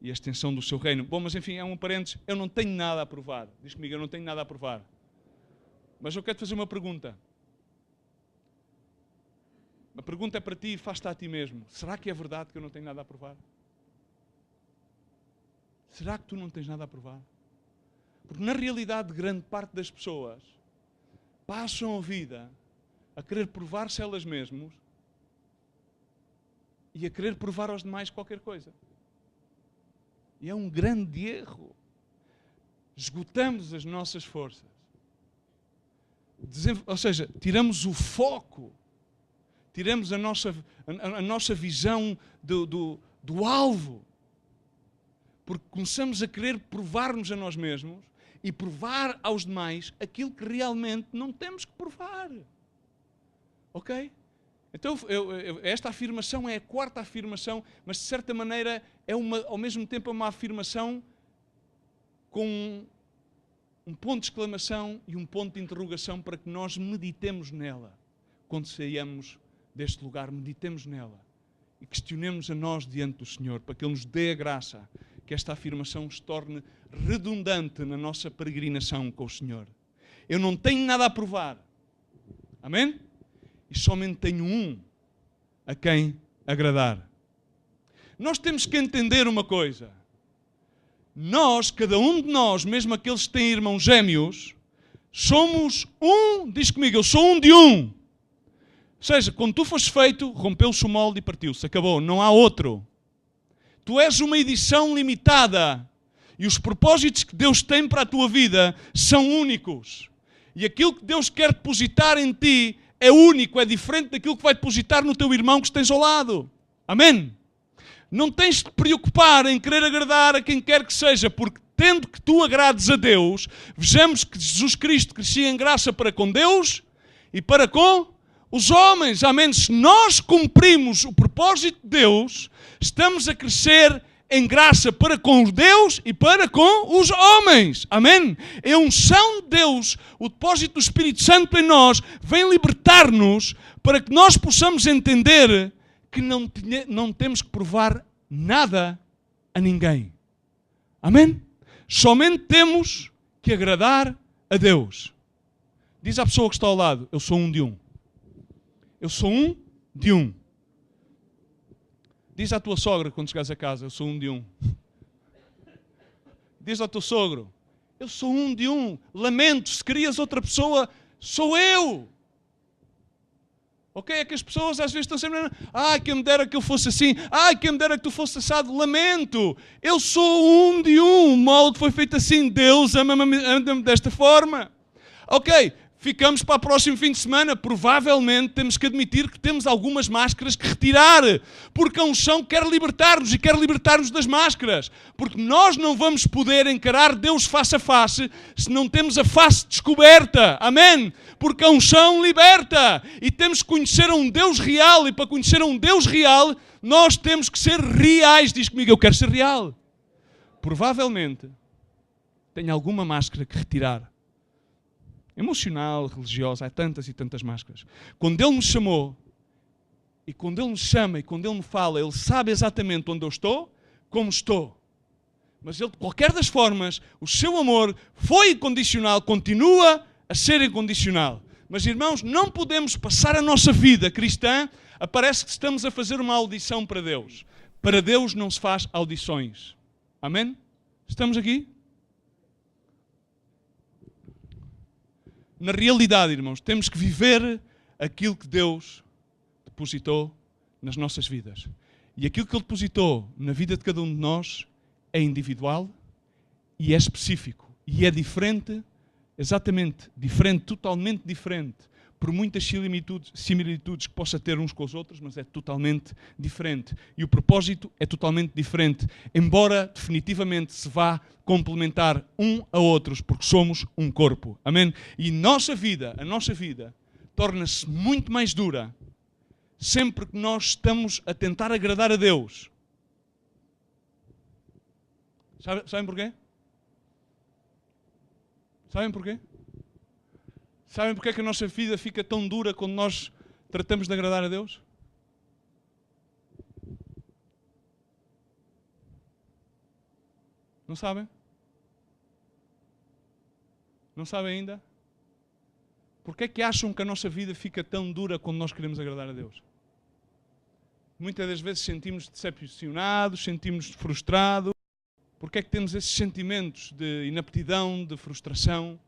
e a extensão do seu reino. Bom, mas enfim, é um parênteses. Eu não tenho nada a provar. Diz comigo, eu não tenho nada a provar. Mas eu quero te fazer uma pergunta. A pergunta é para ti e faz-te a ti mesmo. Será que é verdade que eu não tenho nada a provar? Será que tu não tens nada a provar? Porque na realidade, grande parte das pessoas passam a vida a querer provar-se elas mesmas e a querer provar aos demais qualquer coisa. E é um grande erro. Esgotamos as nossas forças. Ou seja, tiramos o foco. Tiramos a nossa visão do alvo. Porque começamos a querer provar-nos a nós mesmos e provar aos demais aquilo que realmente não temos que provar. Ok? Então, esta afirmação é a quarta afirmação, mas de certa maneira é ao mesmo tempo uma afirmação com um ponto de exclamação e um ponto de interrogação para que nós meditemos nela. Quando saímos deste lugar, meditemos nela e questionemos a nós diante do Senhor, para que Ele nos dê a graça que esta afirmação se torne redundante na nossa peregrinação com o Senhor. Eu não tenho nada a provar. Amém? E somente tenho um a quem agradar. Nós temos que entender uma coisa. Nós, cada um de nós, mesmo aqueles que têm irmãos gêmeos, somos um, diz comigo, eu sou um de um. Ou seja, quando tu foste feito, rompeu-se o molde e partiu-se, acabou, não há outro. Tu és uma edição limitada e os propósitos que Deus tem para a tua vida são únicos. E aquilo que Deus quer depositar em ti é único, é diferente daquilo que vai depositar no teu irmão que tens ao lado. Amém? Não tens de te preocupar em querer agradar a quem quer que seja, porque tendo que tu agrades a Deus, vejamos que Jesus Cristo crescia em graça para com Deus e para com os homens. Amém? Se nós cumprimos o propósito de Deus, estamos a crescer em graça para com Deus e para com os homens. Amém? A unção de Deus, o depósito do Espírito Santo em nós, vem libertar-nos para que nós possamos entender que não temos que provar nada a ninguém. Amém? Somente temos que agradar a Deus. Diz à pessoa que está ao lado, eu sou um de um. Eu sou um de um. Diz à tua sogra quando chegares a casa, eu sou um de um. Diz ao teu sogro, eu sou um de um. Lamento, se querias outra pessoa, sou eu. Ok? É que as pessoas às vezes estão sempre... quem me dera que eu fosse assim. Quem me dera que tu fosse assado. Lamento. Eu sou um de um. O molde foi feito assim. Deus ama-me desta forma. Ok. Ficamos para o próximo fim de semana. Provavelmente temos que admitir que temos algumas máscaras que retirar. Porque a unção quer libertar-nos e quer libertar-nos das máscaras. Porque nós não vamos poder encarar Deus face a face se não temos a face descoberta. Amém? Porque a unção liberta. E temos que conhecer um Deus real. E para conhecer um Deus real, nós temos que ser reais. Diz comigo, eu quero ser real. Provavelmente tenho alguma máscara que retirar. Emocional, religiosa, há tantas e tantas máscaras. Quando Ele me chamou, e quando Ele me chama, e quando Ele me fala, Ele sabe exatamente onde eu estou, como estou. Mas Ele, de qualquer das formas, o seu amor foi incondicional, continua a ser incondicional. Mas, irmãos, não podemos passar a nossa vida cristã, parece que estamos a fazer uma audição para Deus. Para Deus não se faz audições. Amém? Estamos aqui? Na realidade, irmãos, temos que viver aquilo que Deus depositou nas nossas vidas. E aquilo que Ele depositou na vida de cada um de nós é individual e é específico. E é diferente, exatamente diferente, totalmente diferente. Por muitas similitudes que possa ter uns com os outros, mas é totalmente diferente. E o propósito é totalmente diferente. Embora definitivamente se vá complementar um a outros, porque somos um corpo. Amém? E a nossa vida torna-se muito mais dura sempre que nós estamos a tentar agradar a Deus. Sabem porquê? Sabem porquê? Sabem porque é que a nossa vida fica tão dura quando nós tratamos de agradar a Deus? Não sabem? Não sabem ainda? Porque é que acham que a nossa vida fica tão dura quando nós queremos agradar a Deus? Muitas das vezes sentimos decepcionados, sentimos frustrados. Porque é que temos esses sentimentos de inaptidão, de frustração,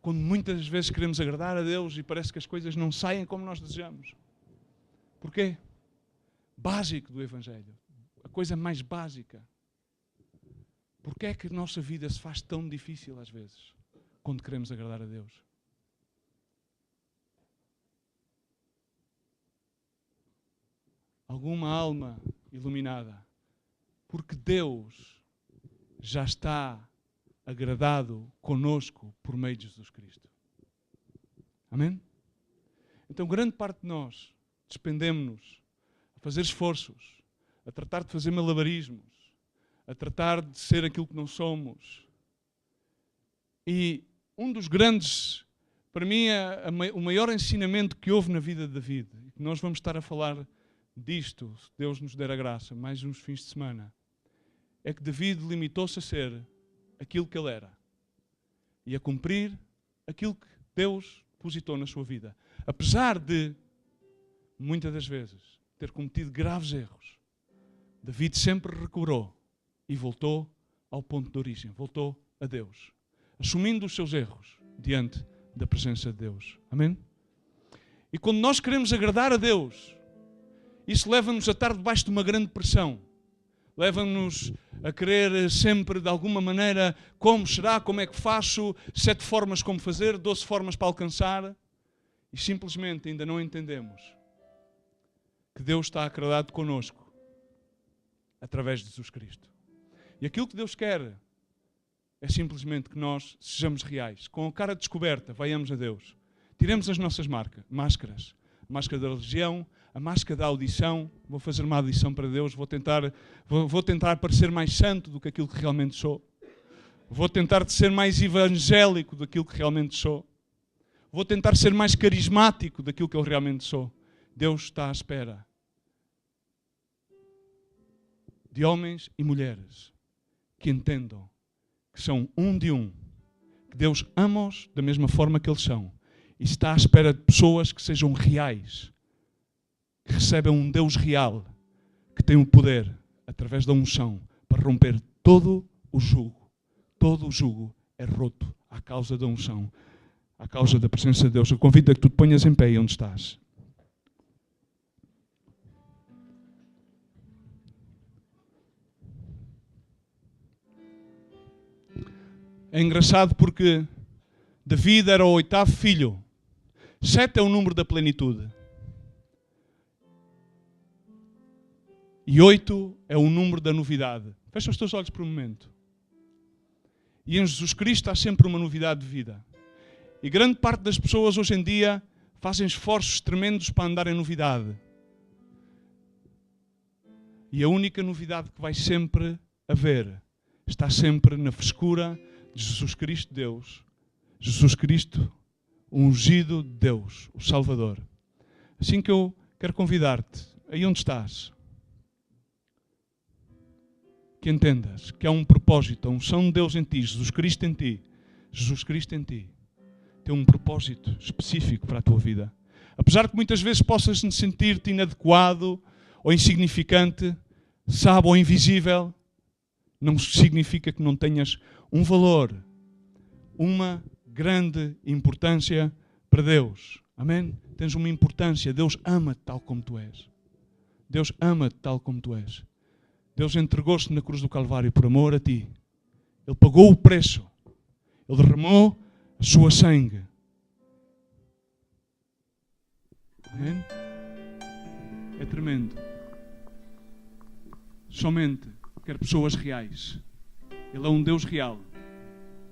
quando muitas vezes queremos agradar a Deus e parece que as coisas não saem como nós desejamos? Porquê? Básico do Evangelho. A coisa mais básica. Porquê é que a nossa vida se faz tão difícil às vezes, quando queremos agradar a Deus? Alguma alma iluminada. Porque Deus já está agradado conosco por meio de Jesus Cristo. Amém? Então, grande parte de nós despendemos-nos a fazer esforços, a tratar de fazer malabarismos, a tratar de ser aquilo que não somos. E um dos grandes, para mim, o maior ensinamento que houve na vida de David, e que nós vamos estar a falar disto, se Deus nos der a graça, mais uns fins de semana, é que David limitou-se a ser aquilo que ele era e a cumprir aquilo que Deus depositou na sua vida. Apesar de, muitas das vezes, ter cometido graves erros, David sempre recobrou e voltou ao ponto de origem, voltou a Deus, assumindo os seus erros diante da presença de Deus. Amém? E quando nós queremos agradar a Deus, isso leva-nos a estar debaixo de uma grande pressão. Leva-nos a querer sempre, de alguma maneira, como será, como é que faço, 7 formas como fazer, 12 formas para alcançar. E simplesmente ainda não entendemos que Deus está agradado connosco através de Jesus Cristo. E aquilo que Deus quer é simplesmente que nós sejamos reais. Com a cara descoberta, vaiamos a Deus. Tiremos as nossas máscaras. A máscara da religião, a máscara da audição. Vou fazer uma audição para Deus, vou tentar parecer mais santo do que aquilo que realmente sou. Vou tentar ser mais evangélico daquilo que realmente sou. Vou tentar ser mais carismático daquilo que eu realmente sou. Deus está à espera de homens e mulheres que entendam que são um de um, que Deus ama-os da mesma forma que eles são, e está à espera de pessoas que sejam reais, que recebem um Deus real, que tem o poder, através da unção, para romper todo o jugo. Todo o jugo é roto à causa da unção, à causa da presença de Deus. Eu convido a que tu te ponhas em pé onde estás. É engraçado porque David era o 8º filho. 7 é o número da plenitude. E 8 é o número da novidade. Fecha os teus olhos por um momento. E em Jesus Cristo há sempre uma novidade de vida. E grande parte das pessoas hoje em dia fazem esforços tremendos para andar em novidade. E a única novidade que vai sempre haver está sempre na frescura de Jesus Cristo Deus. Jesus Cristo, o ungido de Deus, o Salvador. Assim que eu quero convidar-te, aí onde estás, que entendas que há um propósito, a unção de Deus em ti, Jesus Cristo em ti, Jesus Cristo em ti, tem um propósito específico para a tua vida. Apesar que muitas vezes possas sentir-te inadequado ou insignificante, sabe, ou invisível, não significa que não tenhas um valor, uma grande importância para Deus. Amém? Tens uma importância. Deus ama-te tal como tu és. Deus ama-te tal como tu és. Deus entregou-se na cruz do Calvário por amor a ti. Ele pagou o preço. Ele derramou a sua sangue. Amém? É tremendo. Somente quer pessoas reais. Ele é um Deus real.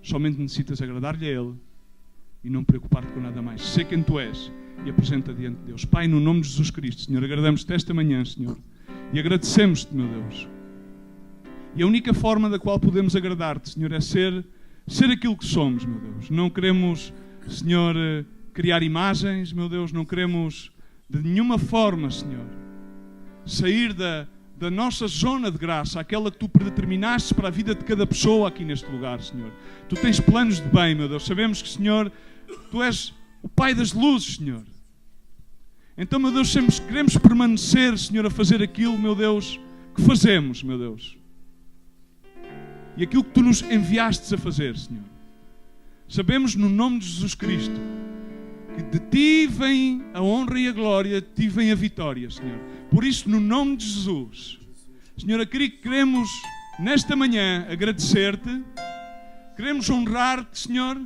Somente necessitas agradar-lhe a Ele e não preocupar-te com nada mais. Sei quem tu és e apresenta diante de Deus. Pai, no nome de Jesus Cristo, Senhor, agradamos-te esta manhã, Senhor, e agradecemos-te, meu Deus. E a única forma da qual podemos agradar-te, Senhor, é ser aquilo que somos, meu Deus. Não queremos, Senhor, criar imagens, meu Deus. Não queremos, de nenhuma forma, Senhor, sair da nossa zona de graça, aquela que tu predeterminaste para a vida de cada pessoa aqui neste lugar, Senhor. Tu tens planos de bem, meu Deus. Sabemos que, Senhor, tu és o Pai das luzes, Senhor. Então, meu Deus, sempre queremos permanecer, Senhor, a fazer aquilo, meu Deus, que fazemos, meu Deus. E aquilo que tu nos enviastes a fazer, Senhor. Sabemos, no nome de Jesus Cristo, que de ti vem a honra e a glória, de ti vem a vitória, Senhor. Por isso, no nome de Jesus, Senhor, queremos nesta manhã agradecer-te, queremos honrar-te, Senhor,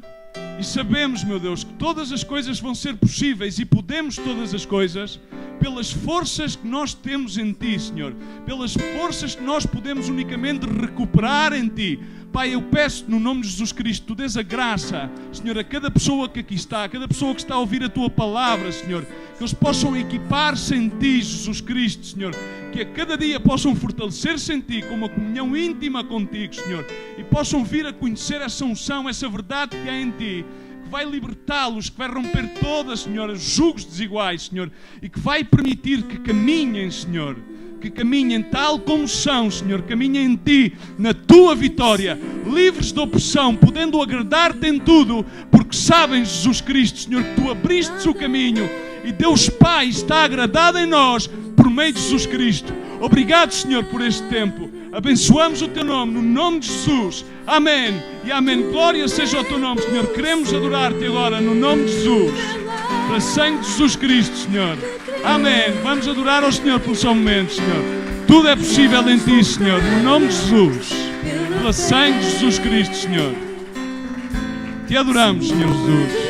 e sabemos, meu Deus, que todas as coisas vão ser possíveis e podemos todas as coisas pelas forças que nós temos em ti, Senhor, pelas forças que nós podemos unicamente recuperar em ti. Pai, eu peço no nome de Jesus Cristo, tu dês a graça, Senhor, a cada pessoa que aqui está, a cada pessoa que está a ouvir a tua palavra, Senhor, que eles possam equipar-se em ti, Jesus Cristo, Senhor, que a cada dia possam fortalecer-se em ti, com uma comunhão íntima contigo, Senhor, e possam vir a conhecer essa unção, essa verdade que há em ti, que vai libertá-los, que vai romper todas, Senhor, os julgos desiguais, Senhor, e que vai permitir que caminhem, Senhor, que caminhem tal como são, Senhor, caminhem em ti, na tua vitória, livres de opressão, podendo agradar-te em tudo, porque sabem, Jesus Cristo, Senhor, que tu abriste o caminho e Deus Pai está agradado em nós por meio de Jesus Cristo. Obrigado, Senhor, por este tempo. Abençoamos o teu nome, no nome de Jesus. Amém e amém. Glória seja ao teu nome, Senhor. Queremos adorar-te agora, no nome de Jesus. Para sangue de Jesus Cristo, Senhor. Amém. Vamos adorar ao Senhor por só um momento, Senhor. Tudo é possível em ti, Senhor. No nome de Jesus. Pela sangue de Jesus Cristo, Senhor. Te adoramos, Senhor Jesus.